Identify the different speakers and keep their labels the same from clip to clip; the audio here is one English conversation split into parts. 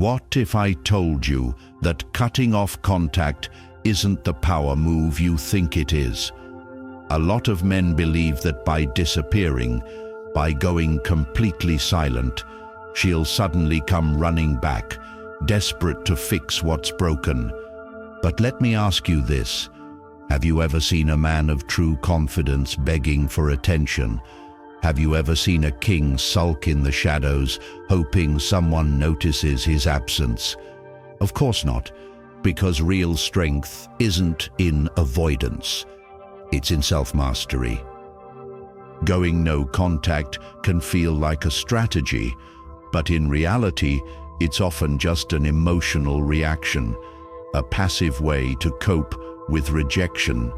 Speaker 1: What if I told you that cutting off contact isn't the power move you think it is? A lot of men believe that by disappearing, by going completely silent, she'll suddenly come running back, desperate to fix what's broken. But let me ask you this. Have you ever seen a man of true confidence begging for attention? Have you ever seen a king sulk in the shadows, hoping someone notices his absence? Of course not, because real strength isn't in avoidance. It's in self-mastery. Going no contact can feel like a strategy, but in reality, it's often just an emotional reaction, a passive way to cope with rejection.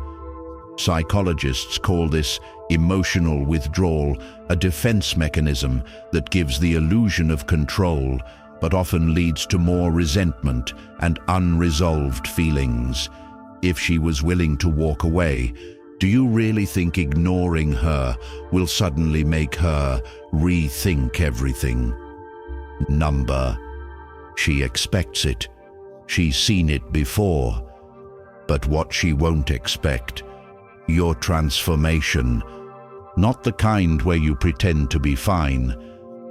Speaker 1: Psychologists call this emotional withdrawal, a defense mechanism that gives the illusion of control, but often leads to more resentment and unresolved feelings. If she was willing to walk away, do you really think ignoring her will suddenly make her rethink everything? She expects it. She's seen it before. But what she won't expect, your transformation. Not the kind where you pretend to be fine,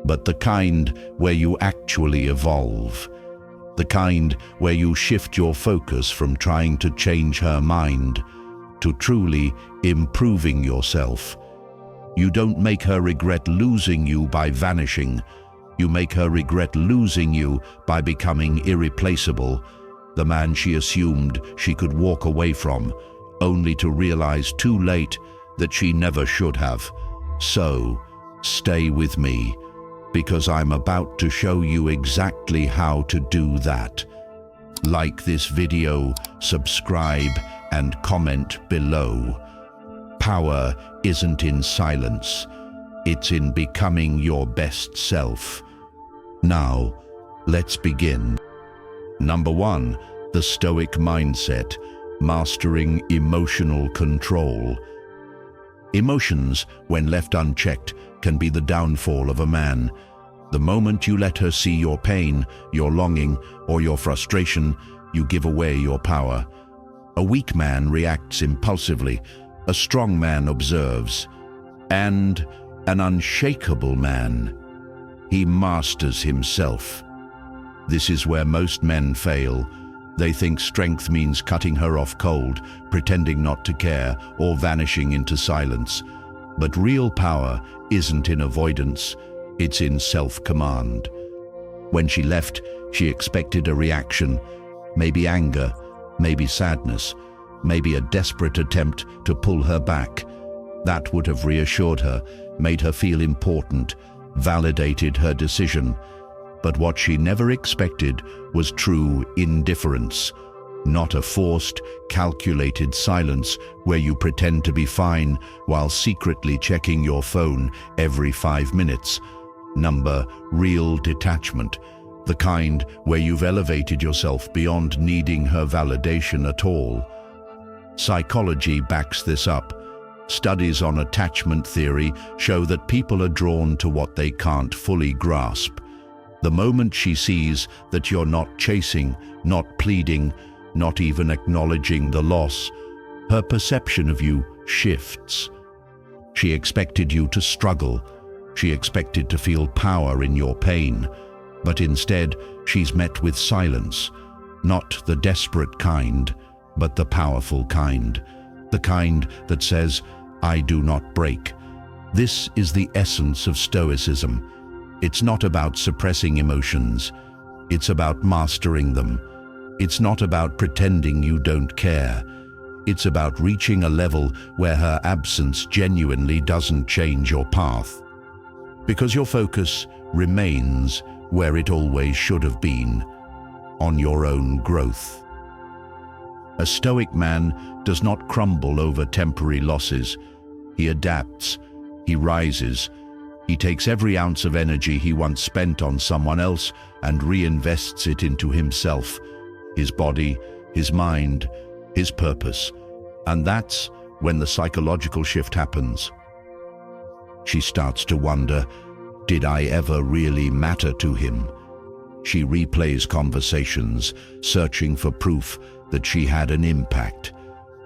Speaker 1: but the kind where you actually evolve. The kind where you shift your focus from trying to change her mind to truly improving yourself. You don't make her regret losing you by vanishing. You make her regret losing you by becoming irreplaceable, the man she assumed she could walk away from, only to realize too late that she never should have. So, stay with me, because I'm about to show you exactly how to do that. Like this video, subscribe, and comment below. Power isn't in silence. It's in becoming your best self. Now, let's begin. Number 1, the Stoic mindset, mastering emotional control. Emotions, when left unchecked, can be the downfall of a man. The moment you let her see your pain, your longing, or your frustration, you give away your power. A weak man reacts impulsively, a strong man observes, and an unshakable man, he masters himself. This is where most men fail. They think strength means cutting her off cold, pretending not to care, or vanishing into silence. But real power isn't in avoidance, it's in self-command. When she left, she expected a reaction, maybe anger, maybe sadness, maybe a desperate attempt to pull her back. That would have reassured her, made her feel important, validated her decision. But what she never expected was true indifference, not a forced, calculated silence where you pretend to be fine while secretly checking your phone every 5 minutes. Real detachment, the kind where you've elevated yourself beyond needing her validation at all. Psychology backs this up. Studies on attachment theory show that people are drawn to what they can't fully grasp. The moment she sees that you're not chasing, not pleading, not even acknowledging the loss, her perception of you shifts. She expected you to struggle. She expected to feel power in your pain. But instead, she's met with silence. Not the desperate kind, but the powerful kind. The kind that says, I do not break. This is the essence of Stoicism. It's not about suppressing emotions. It's about mastering them. It's not about pretending you don't care. It's about reaching a level where her absence genuinely doesn't change your path. Because your focus remains where it always should have been, on your own growth. A Stoic man does not crumble over temporary losses. He adapts, he rises, he takes every ounce of energy he once spent on someone else and reinvests it into himself, his body, his mind, his purpose. And that's when the psychological shift happens. She starts to wonder, did I ever really matter to him? She replays conversations, searching for proof that she had an impact.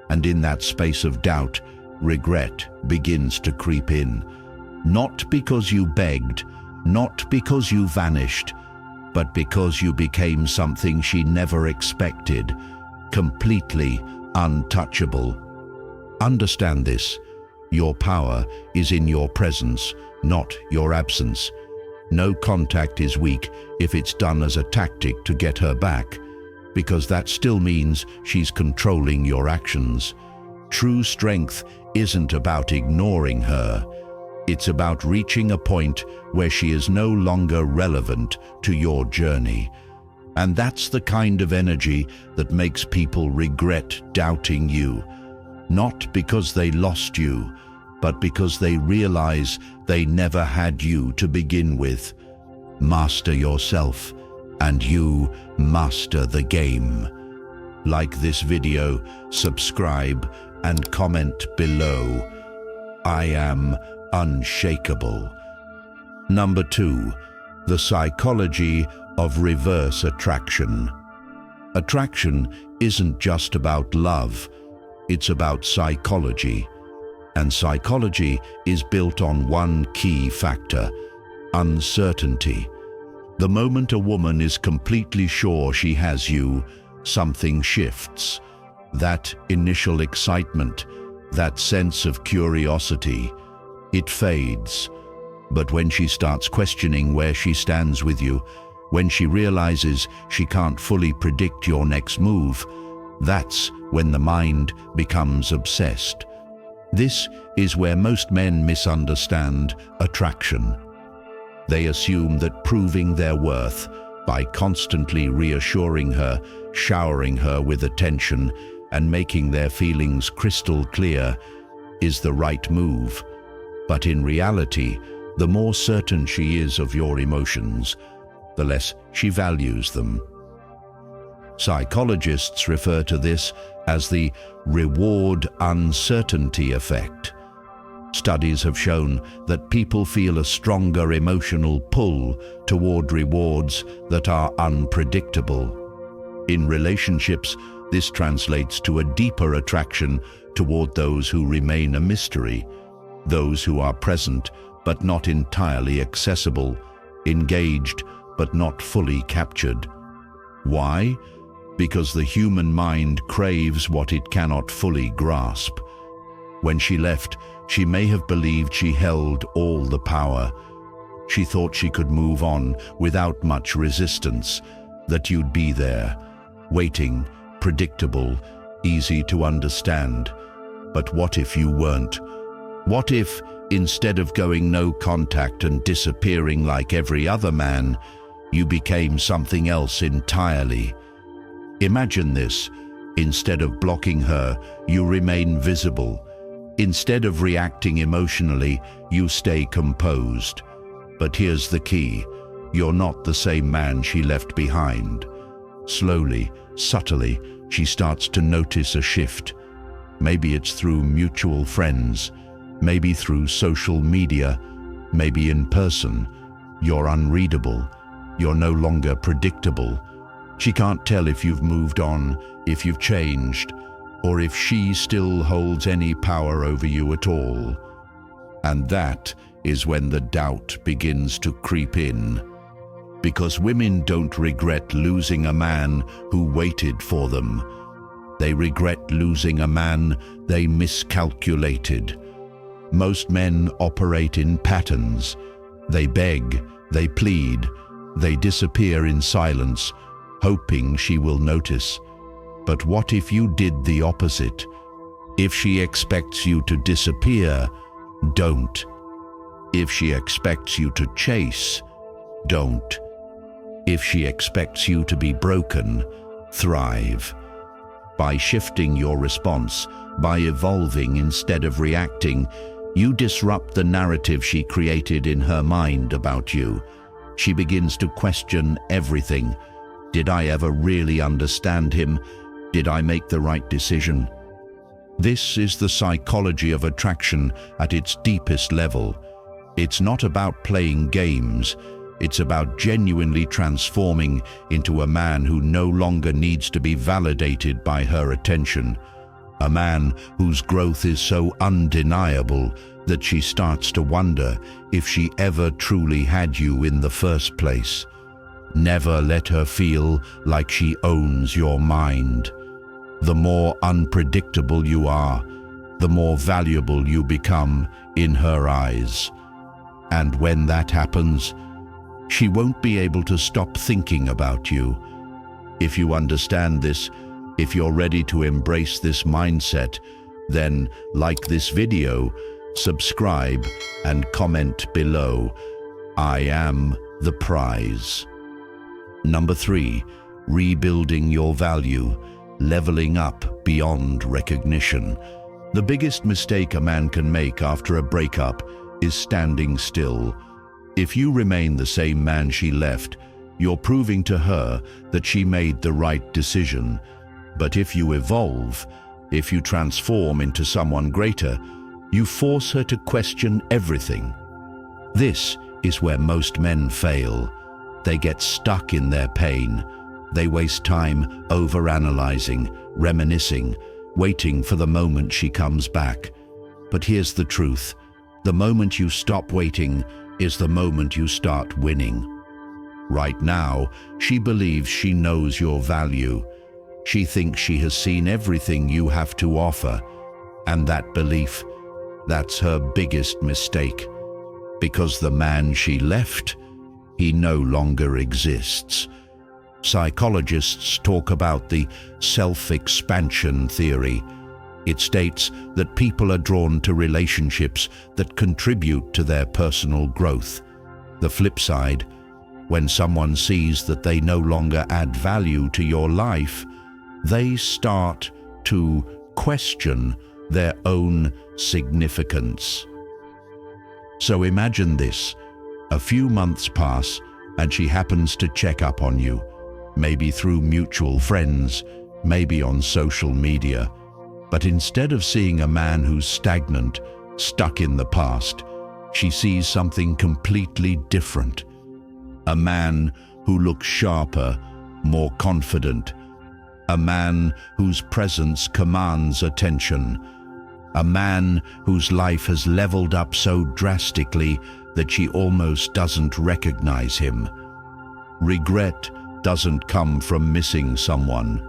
Speaker 1: And in that space of doubt, regret begins to creep in. Not because you begged, not because you vanished, but because you became something she never expected, completely untouchable. Understand this. Your power is in your presence, not your absence. No contact is weak if it's done as a tactic to get her back, because that still means she's controlling your actions. True strength isn't about ignoring her. It's about reaching a point where she is no longer relevant to your journey. And that's the kind of energy that makes people regret doubting you. Not because they lost you, but because they realize they never had you to begin with. Master yourself, and you master the game. Like this video, subscribe, and comment below. I am unshakable. Number 2, the psychology of reverse attraction. Attraction isn't just about love, it's about psychology. And psychology is built on one key factor: uncertainty. The moment a woman is completely sure she has you, something shifts. That initial excitement, that sense of curiosity, it fades. But when she starts questioning where she stands with you, when she realizes she can't fully predict your next move, that's when the mind becomes obsessed. This is where most men misunderstand attraction. They assume that proving their worth by constantly reassuring her, showering her with attention, and making their feelings crystal clear is the right move. But in reality, the more certain she is of your emotions, the less she values them. Psychologists refer to this as the reward uncertainty effect. Studies have shown that people feel a stronger emotional pull toward rewards that are unpredictable. In relationships, this translates to a deeper attraction toward those who remain a mystery, those who are present but not entirely accessible, engaged but not fully captured. Why? Because the human mind craves what it cannot fully grasp. When she left, she may have believed she held all the power. She thought she could move on without much resistance, that you'd be there, waiting, predictable, easy to understand. But what if you weren't? What if, instead of going no contact and disappearing like every other man, you became something else entirely? Imagine this. Instead of blocking her, you remain visible. Instead of reacting emotionally, you stay composed. But here's the key. You're not the same man she left behind. Slowly, subtly, she starts to notice a shift. Maybe it's through mutual friends, maybe through social media, maybe in person. You're unreadable. You're no longer predictable. She can't tell if you've moved on, if you've changed, or if she still holds any power over you at all. And that is when the doubt begins to creep in. Because women don't regret losing a man who waited for them. They regret losing a man they miscalculated. Most men operate in patterns. They beg, they plead, they disappear in silence, hoping she will notice. But what if you did the opposite? If she expects you to disappear, don't. If she expects you to chase, don't. If she expects you to be broken, thrive. By shifting your response, by evolving instead of reacting, you disrupt the narrative she created in her mind about you. She begins to question everything. Did I ever really understand him? Did I make the right decision? This is the psychology of attraction at its deepest level. It's not about playing games. It's about genuinely transforming into a man who no longer needs to be validated by her attention. A man whose growth is so undeniable that she starts to wonder if she ever truly had you in the first place. Never let her feel like she owns your mind. The more unpredictable you are, the more valuable you become in her eyes. And when that happens, she won't be able to stop thinking about you. If you understand this, if you're ready to embrace this mindset, then like this video, subscribe and comment below. I am the prize. Number 3, rebuilding your value, leveling up beyond recognition. The biggest mistake a man can make after a breakup is standing still. If you remain the same man she left, you're proving to her that she made the right decision. But if you evolve, if you transform into someone greater, you force her to question everything. This is where most men fail. They get stuck in their pain. They waste time overanalyzing, reminiscing, waiting for the moment she comes back. But here's the truth. The moment you stop waiting is the moment you start winning. Right now, she believes she knows your value. She thinks she has seen everything you have to offer. And that belief, that's her biggest mistake. Because the man she left, he no longer exists. Psychologists talk about the self-expansion theory. It states that people are drawn to relationships that contribute to their personal growth. The flip side, when someone sees that they no longer add value to your life, they start to question their own significance. So imagine this. A few months pass and she happens to check up on you, maybe through mutual friends, maybe on social media. But instead of seeing a man who's stagnant, stuck in the past, she sees something completely different. A man who looks sharper, more confident. A man whose presence commands attention. A man whose life has leveled up so drastically that she almost doesn't recognize him. Regret doesn't come from missing someone.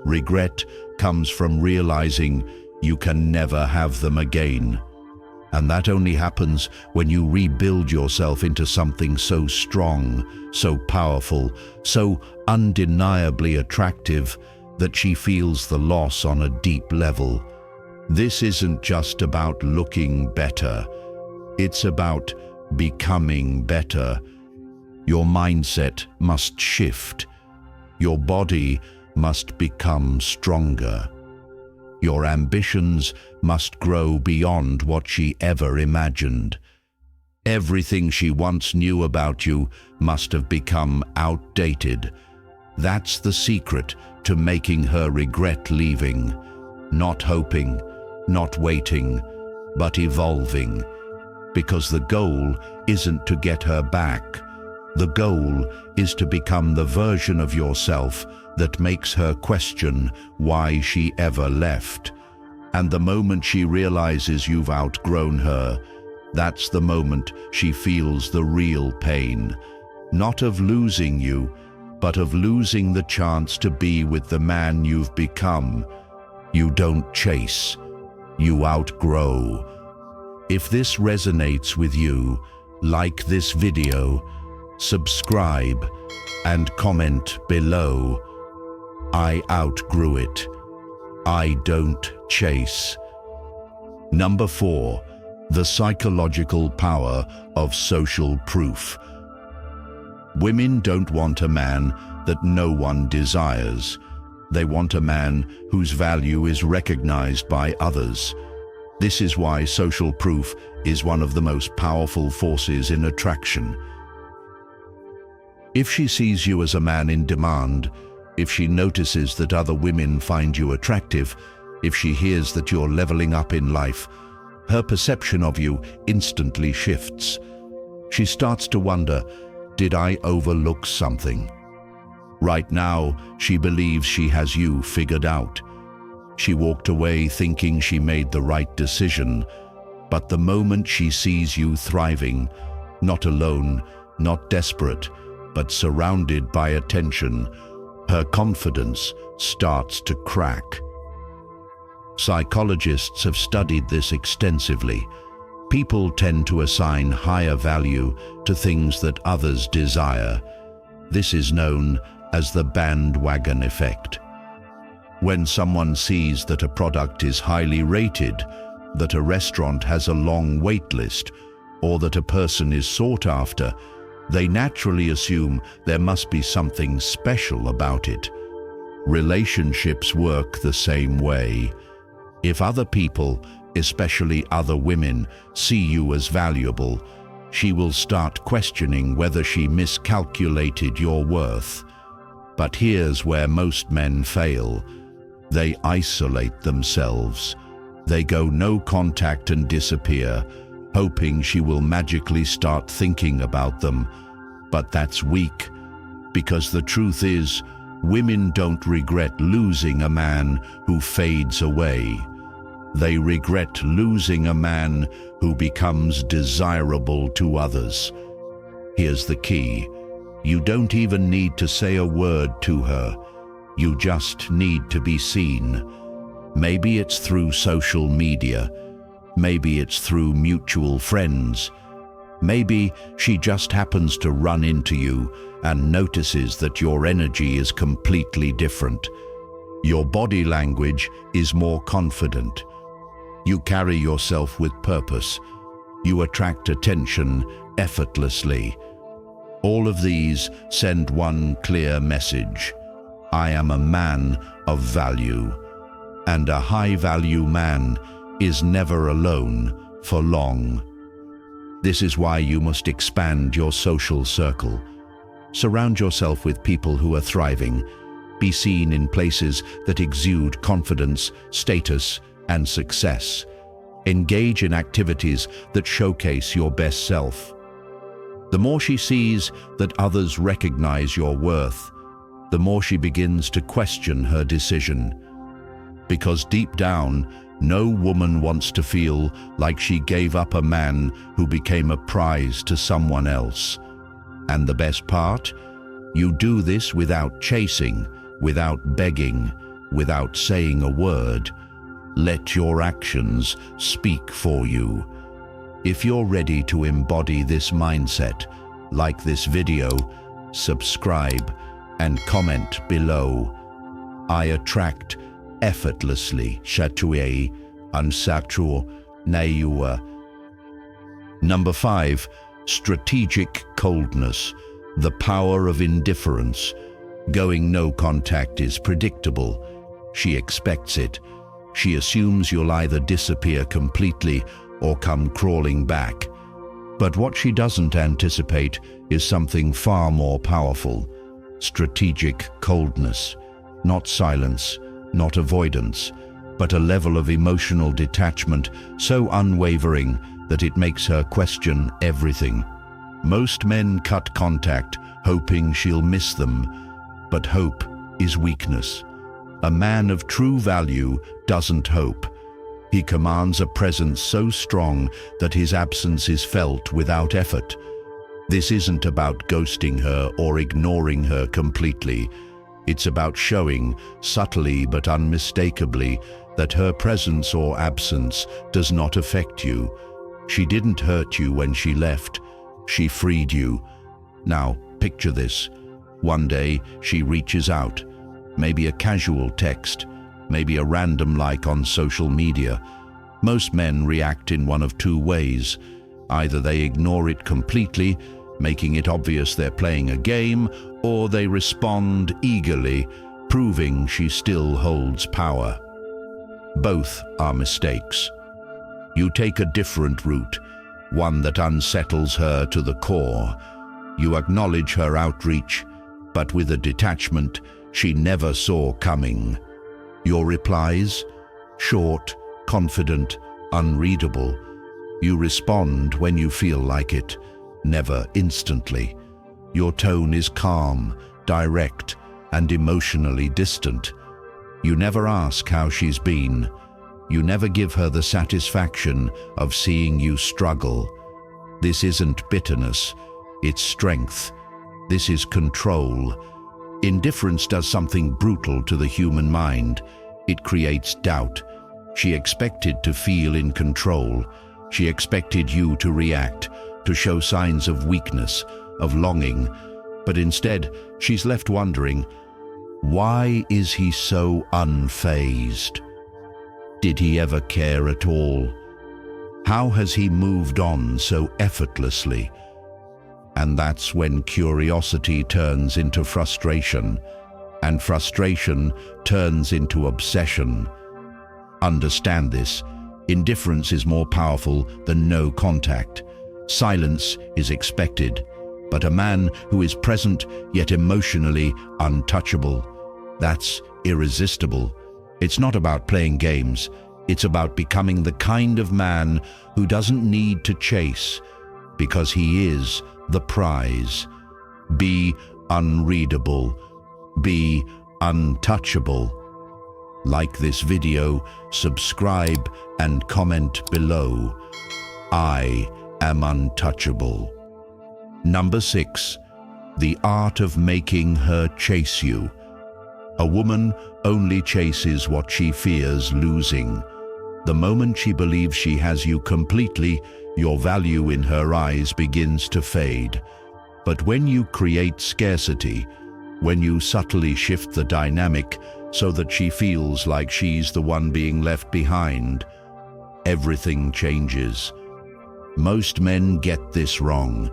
Speaker 1: Regret comes from realizing you can never have them again. And that only happens when you rebuild yourself into something so strong, so powerful, so undeniably attractive that she feels the loss on a deep level. This isn't just about looking better. It's about becoming better. Your mindset must shift. Your body must become stronger. Your ambitions must grow beyond what she ever imagined. Everything she once knew about you must have become outdated. That's the secret to making her regret leaving. Not hoping, not waiting, but evolving. Because the goal isn't to get her back. The goal is to become the version of yourself that makes her question why she ever left. And the moment she realizes you've outgrown her, that's the moment she feels the real pain. Not of losing you, but of losing the chance to be with the man you've become. You don't chase, you outgrow. If this resonates with you, like this video, subscribe, and comment below. I outgrew it. I don't chase. Number 4, the psychological power of social proof. Women don't want a man that no one desires. They want a man whose value is recognized by others. This is why social proof is one of the most powerful forces in attraction. If she sees you as a man in demand, if she notices that other women find you attractive, if she hears that you're leveling up in life, her perception of you instantly shifts. She starts to wonder, Did I overlook something? Right now, she believes she has you figured out. She walked away thinking she made the right decision, but the moment she sees you thriving, not alone, not desperate, but surrounded by attention, her confidence starts to crack. Psychologists have studied this extensively. People tend to assign higher value to things that others desire. This is known as the bandwagon effect. When someone sees that a product is highly rated, that a restaurant has a long wait list, or that a person is sought after, they naturally assume there must be something special about it. Relationships work the same way. If other people, especially other women, see you as valuable, she will start questioning whether she miscalculated your worth. But here's where most men fail. They isolate themselves. They go no contact and disappear, hoping she will magically start thinking about them. But that's weak, because the truth is, women don't regret losing a man who fades away. They regret losing a man who becomes desirable to others. Here's the key. You don't even need to say a word to her. You just need to be seen. Maybe it's through social media. Maybe it's through mutual friends. Maybe she just happens to run into you and notices that your energy is completely different. Your body language is more confident. You carry yourself with purpose. You attract attention effortlessly. All of these send one clear message. I am a man of value. And a high-value man is never alone for long. This is why you must expand your social circle. Surround yourself with people who are thriving. Be seen in places that exude confidence, status, and success. Engage in activities that showcase your best self. The more she sees that others recognize your worth, the more she begins to question her decision. Because deep down, no woman wants to feel like she gave up a man who became a prize to someone else. And the best part? You do this without chasing, without begging, without saying a word. Let your actions speak for you. If you're ready to embody this mindset, like this video, subscribe, and comment below. I attract effortlessly. Chatoué, unsaturo, naiua. Number 5, strategic coldness, the power of indifference. Going no contact is predictable. She expects it. She assumes you'll either disappear completely or come crawling back. But what she doesn't anticipate is something far more powerful. Strategic coldness. Not silence, not avoidance, but a level of emotional detachment so unwavering that it makes her question everything. Most men cut contact, hoping she'll miss them, but hope is weakness. A man of true value doesn't hope. He commands a presence so strong that his absence is felt without effort. This isn't about ghosting her or ignoring her completely. It's about showing, subtly but unmistakably, that her presence or absence does not affect you. She didn't hurt you when she left. She freed you. Now, picture this. One day, she reaches out. Maybe a casual text, maybe a random like on social media. Most men react in one of two ways. Either they ignore it completely, making it obvious they're playing a game, or they respond eagerly, proving she still holds power. Both are mistakes. You take a different route, one that unsettles her to the core. You acknowledge her outreach, but with a detachment she never saw coming. Your replies? Short, confident, unreadable. You respond when you feel like it, never instantly. Your tone is calm, direct, and emotionally distant. You never ask how she's been. You never give her the satisfaction of seeing you struggle. This isn't bitterness, it's strength. This is control. Indifference does something brutal to the human mind. It creates doubt. She expected to feel in control. She expected you to react, to show signs of weakness, of longing. But instead, she's left wondering, why is he so unfazed? Did he ever care at all? How has he moved on so effortlessly? And that's when curiosity turns into frustration, and frustration turns into obsession. Understand this. Indifference is more powerful than no contact. Silence is expected, but a man who is present yet emotionally untouchable, that's irresistible. It's not about playing games. It's about becoming the kind of man who doesn't need to chase, because he is the prize. Be unreadable. Be untouchable. Like this video, subscribe and comment below. I am untouchable. Number 6. The art of making her chase you. A woman only chases what she fears losing. The moment she believes she has you completely, your value in her eyes begins to fade. But when you create scarcity, when you subtly shift the dynamic so that she feels like she's the one being left behind, everything changes. Most men get this wrong.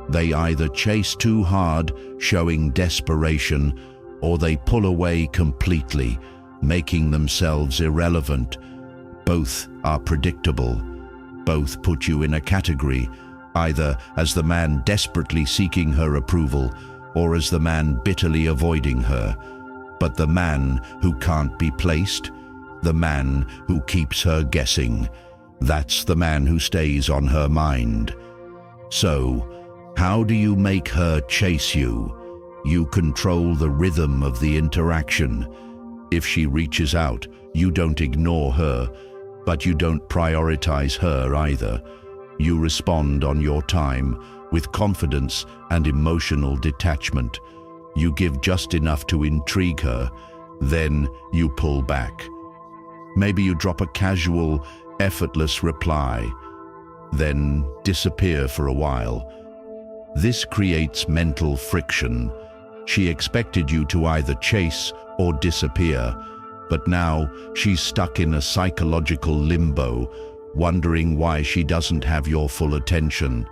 Speaker 1: They either chase too hard, showing desperation, or they pull away completely, making themselves irrelevant. Both are predictable. Both put you in a category, either as the man desperately seeking her approval or as the man bitterly avoiding her. But the man who can't be placed, the man who keeps her guessing, that's the man who stays on her mind. So, how do you make her chase you? You control the rhythm of the interaction. If she reaches out, you don't ignore her, but you don't prioritize her either. You respond on your time, with confidence and emotional detachment. You give just enough to intrigue her, then you pull back. Maybe you drop a casual, effortless reply, then disappear for a while. This creates mental friction. She expected you to either chase or disappear, but now she's stuck in a psychological limbo, wondering why she doesn't have your full attention.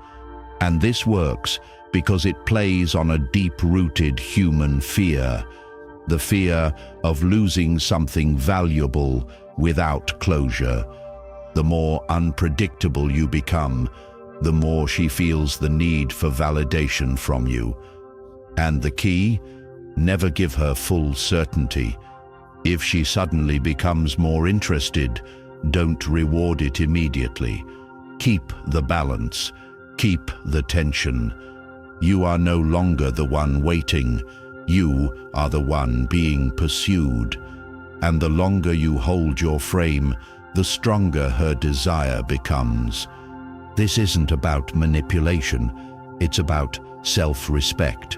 Speaker 1: And this works because it plays on a deep-rooted human fear, the fear of losing something valuable without closure. The more unpredictable you become, the more she feels the need for validation from you. And the key? Never give her full certainty. If she suddenly becomes more interested, don't reward it immediately. Keep the balance. Keep the tension. You are no longer the one waiting. You are the one being pursued. And the longer you hold your frame, the stronger her desire becomes. This isn't about manipulation. It's about self-respect.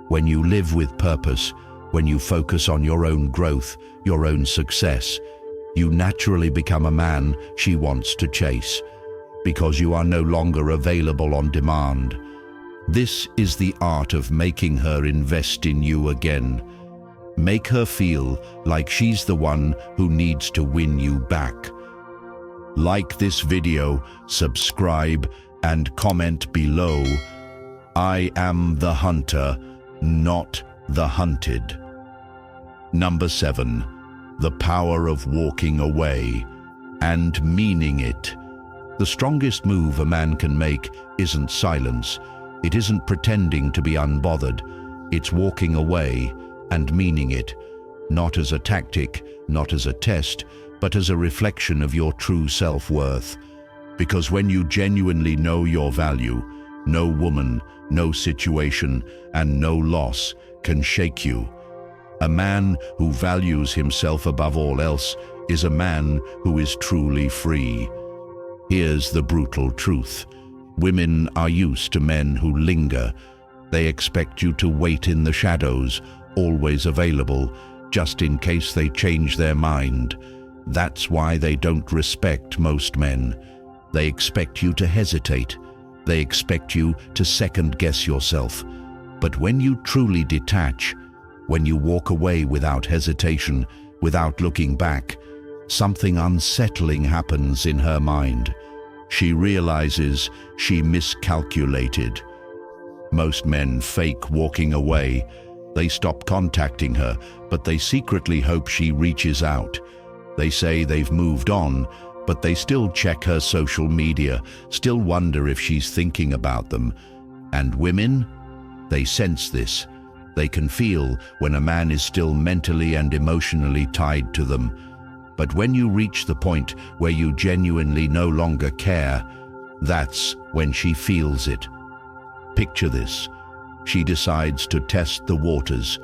Speaker 1: When you live with purpose, when you focus on your own growth, your own success, you naturally become a man she wants to chase, because you are no longer available on demand. This is the art of making her invest in you again. Make her feel like she's the one who needs to win you back. Like this video, subscribe, and comment below. I am the hunter, not the hunted. Number 7. The power of walking away and meaning it. The strongest move a man can make isn't silence. It isn't pretending to be unbothered. It's walking away and meaning it, not as a tactic, not as a test, but as a reflection of your true self-worth. Because when you genuinely know your value, No woman, no situation, and no loss can shake you. A man who values himself above all else is a man who is truly free. Here's the brutal truth. Women are used to men who linger. They expect you to wait in the shadows, always available, just in case they change their mind. That's why they don't respect most men. They expect you to hesitate. They expect you to second-guess yourself. But when you truly detach, when you walk away without hesitation, without looking back, something unsettling happens in her mind. She realizes she miscalculated. Most men fake walking away. They stop contacting her, but they secretly hope she reaches out. They say they've moved on, but they still check her social media, still wonder if she's thinking about them. And women? They sense this. They can feel when a man is still mentally and emotionally tied to them. But when you reach the point where you genuinely no longer care, that's when she feels it. Picture this. She decides to test the waters.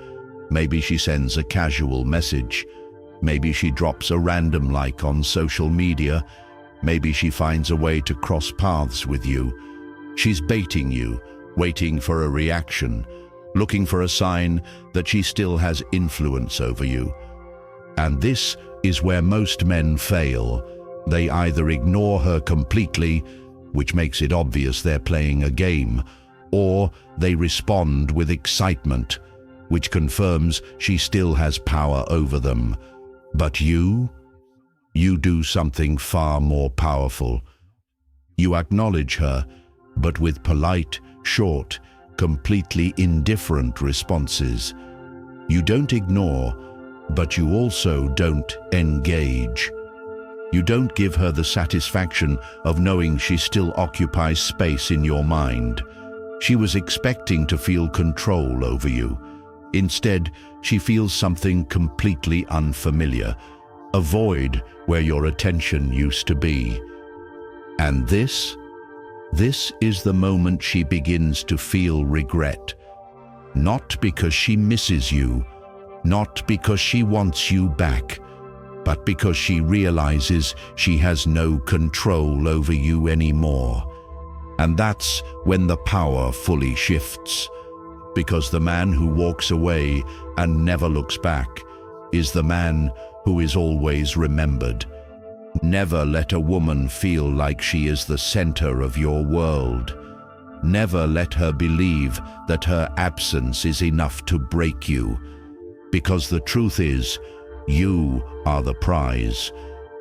Speaker 1: Maybe she sends a casual message. Maybe she drops a random like on social media. Maybe she finds a way to cross paths with you. She's baiting you, waiting for a reaction, looking for a sign that she still has influence over you. And this is where most men fail. They either ignore her completely, which makes it obvious they're playing a game, or they respond with excitement, which confirms she still has power over them. But you do something far more powerful. You acknowledge her, but with polite, short, completely indifferent responses. You don't ignore, but you also don't engage. You don't give her the satisfaction of knowing she still occupies space in your mind. She was expecting to feel control over you. Instead, she feels something completely unfamiliar, a void where your attention used to be. And this is the moment she begins to feel regret. Not because she misses you, not because she wants you back, but because she realizes she has no control over you anymore. And that's when the power fully shifts. Because the man who walks away and never looks back is the man who is always remembered. Never let a woman feel like she is the center of your world. Never let her believe that her absence is enough to break you. Because the truth is, you are the prize,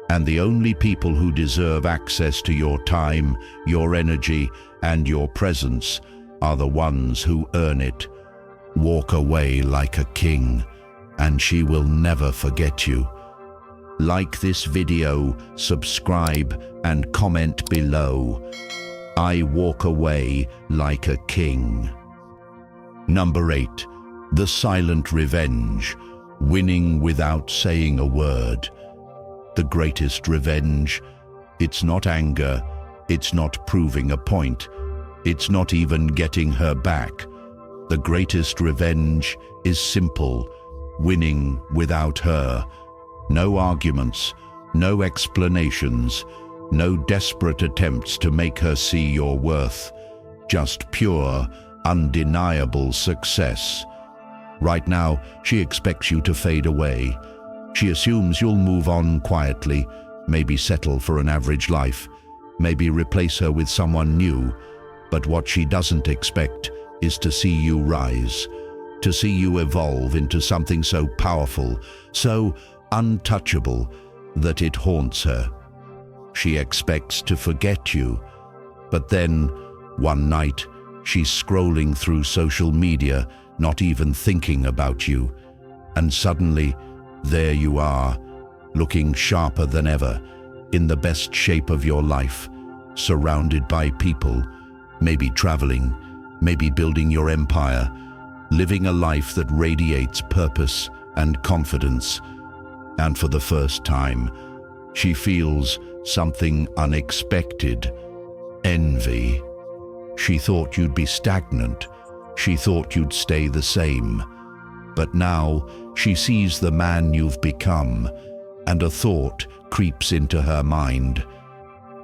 Speaker 1: and the only people who deserve access to your time, your energy, and your presence are the ones who earn it. Walk away like a king, and she will never forget you. Like this video, subscribe, and comment below. I walk away like a king. Number 8. The silent revenge. Winning without saying a word. The greatest revenge. It's not anger. It's not proving a point. It's not even getting her back. The greatest revenge is simple. Winning without her. No arguments, no explanations, no desperate attempts to make her see your worth. Just pure, undeniable success. Right now, she expects you to fade away. She assumes you'll move on quietly, maybe settle for an average life, maybe replace her with someone new. But what she doesn't expect is to see you rise, to see you evolve into something so powerful, so untouchable, that it haunts her. She expects to forget you, but then, one night, she's scrolling through social media, not even thinking about you, and suddenly, there you are, looking sharper than ever, in the best shape of your life, surrounded by people, maybe traveling, maybe building your empire, living a life that radiates purpose and confidence. And for the first time, she feels something unexpected: envy. She thought you'd be stagnant. She thought you'd stay the same. But now she sees the man you've become, and a thought creeps into her mind.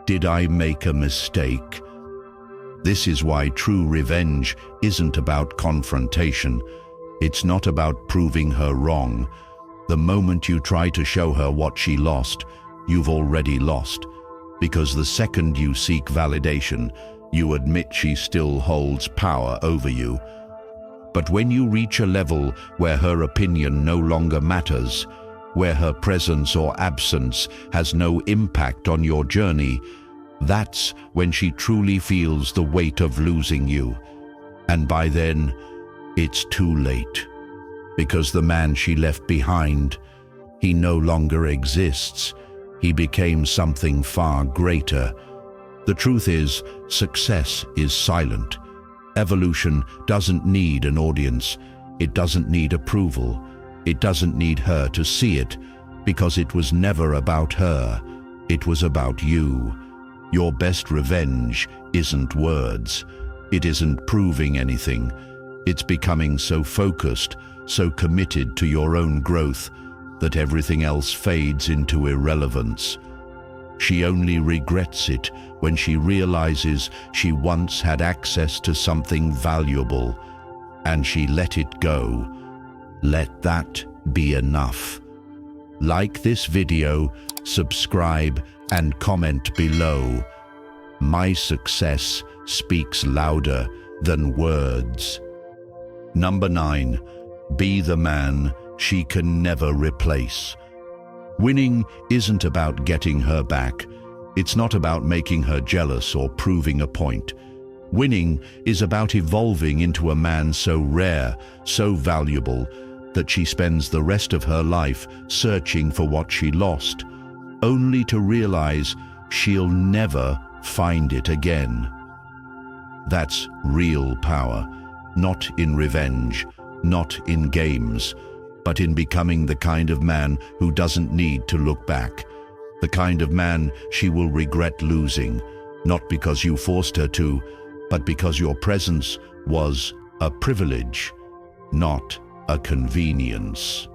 Speaker 1: Did I make a mistake? This is why true revenge isn't about confrontation. It's not about proving her wrong. The moment you try to show her what she lost, you've already lost. Because the second you seek validation, you admit she still holds power over you. But when you reach a level where her opinion no longer matters, where her presence or absence has no impact on your journey, that's when she truly feels the weight of losing you. And by then, it's too late. Because the man she left behind, he no longer exists. He became something far greater. The truth is, success is silent. Evolution doesn't need an audience. It doesn't need approval. It doesn't need her to see it, because it was never about her. It was about you. Your best revenge isn't words. It isn't proving anything. It's becoming so focused, so committed to your own growth, that everything else fades into irrelevance. She only regrets it when she realizes she once had access to something valuable, and she let it go. Let that be enough. Like this video, subscribe, and comment below. My success speaks louder than words. Number 9. Be the man she can never replace. Winning isn't about getting her back. It's not about making her jealous or proving a point. Winning is about evolving into a man so rare, so valuable, that she spends the rest of her life searching for what she lost, only to realize she'll never find it again. That's real power, not in revenge, not in games, but in becoming the kind of man who doesn't need to look back, the kind of man she will regret losing, not because you forced her to, but because your presence was a privilege, not a convenience.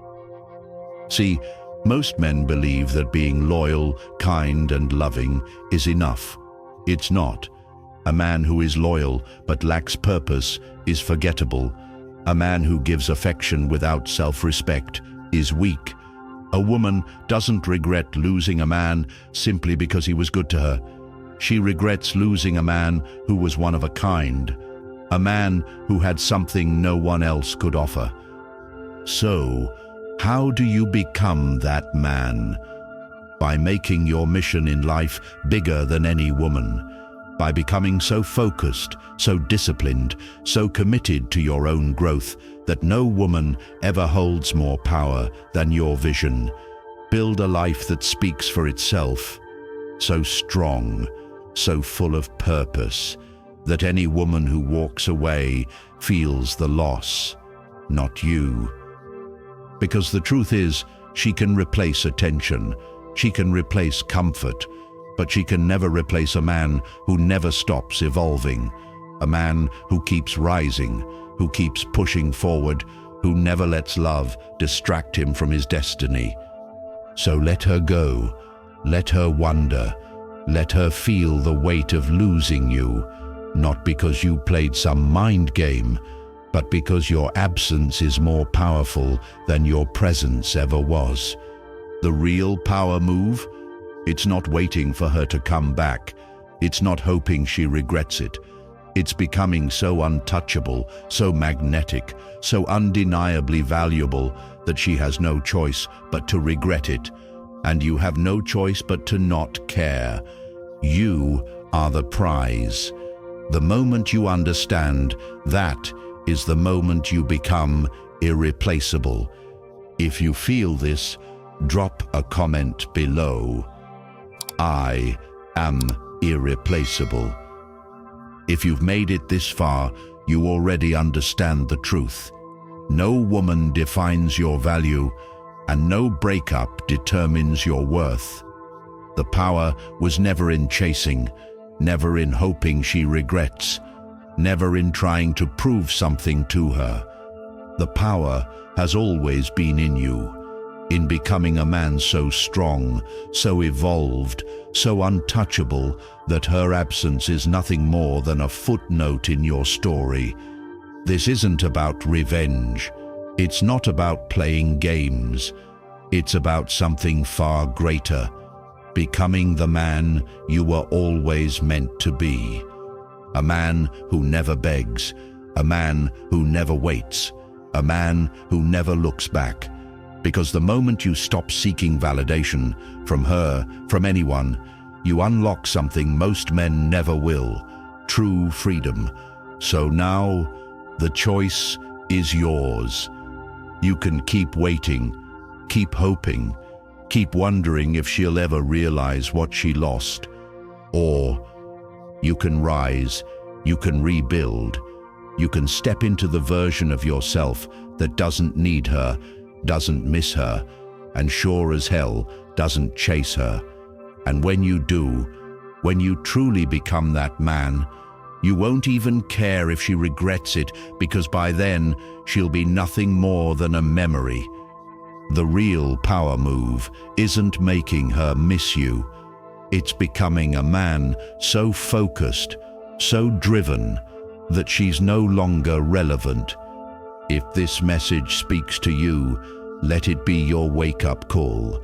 Speaker 1: See, most men believe that being loyal, kind, and loving is enough. It's not. A man who is loyal but lacks purpose is forgettable. A man who gives affection without self-respect is weak. A woman doesn't regret losing a man simply because he was good to her. She regrets losing a man who was one of a kind, a man who had something no one else could offer. So, how do you become that man? By making your mission in life bigger than any woman. By becoming so focused, so disciplined, so committed to your own growth that no woman ever holds more power than your vision. Build a life that speaks for itself, so strong, so full of purpose, that any woman who walks away feels the loss, not you. Because the truth is, she can replace attention, she can replace comfort, but she can never replace a man who never stops evolving, a man who keeps rising, who keeps pushing forward, who never lets love distract him from his destiny. So let her go, let her wonder, let her feel the weight of losing you, not because you played some mind game, but because your absence is more powerful than your presence ever was. The real power move? It's not waiting for her to come back. It's not hoping she regrets it. It's becoming so untouchable, so magnetic, so undeniably valuable that she has no choice but to regret it. And you have no choice but to not care. You are the prize. The moment you understand, that is the moment you become irreplaceable. If you feel this, drop a comment below. I am irreplaceable. If you've made it this far, you already understand the truth. No woman defines your value, and no breakup determines your worth. The power was never in chasing, never in hoping she regrets, never in trying to prove something to her. The power has always been in you, in becoming a man so strong, so evolved, so untouchable that her absence is nothing more than a footnote in your story. This isn't about revenge. It's not about playing games. It's about something far greater, becoming the man you were always meant to be. A man who never begs, a man who never waits, a man who never looks back. Because the moment you stop seeking validation from her, from anyone, you unlock something most men never will: true freedom. So now, the choice is yours. You can keep waiting, keep hoping, keep wondering if she'll ever realize what she lost. Or you can rise, you can rebuild, you can step into the version of yourself that doesn't need her, doesn't miss her, and sure as hell doesn't chase her. And when you do, when you truly become that man, you won't even care if she regrets it, because by then she'll be nothing more than a memory. The real power move isn't making her miss you. It's becoming a man so focused, so driven, that she's no longer relevant. If this message speaks to you, let it be your wake-up call.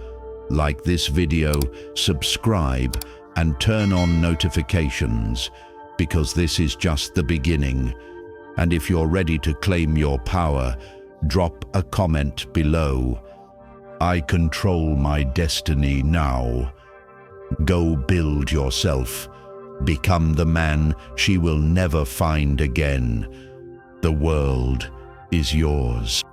Speaker 1: Like this video, subscribe, and turn on notifications, because this is just the beginning. And if you're ready to claim your power, drop a comment below. I control my destiny now. Go build yourself. Become the man she will never find again. The world is yours.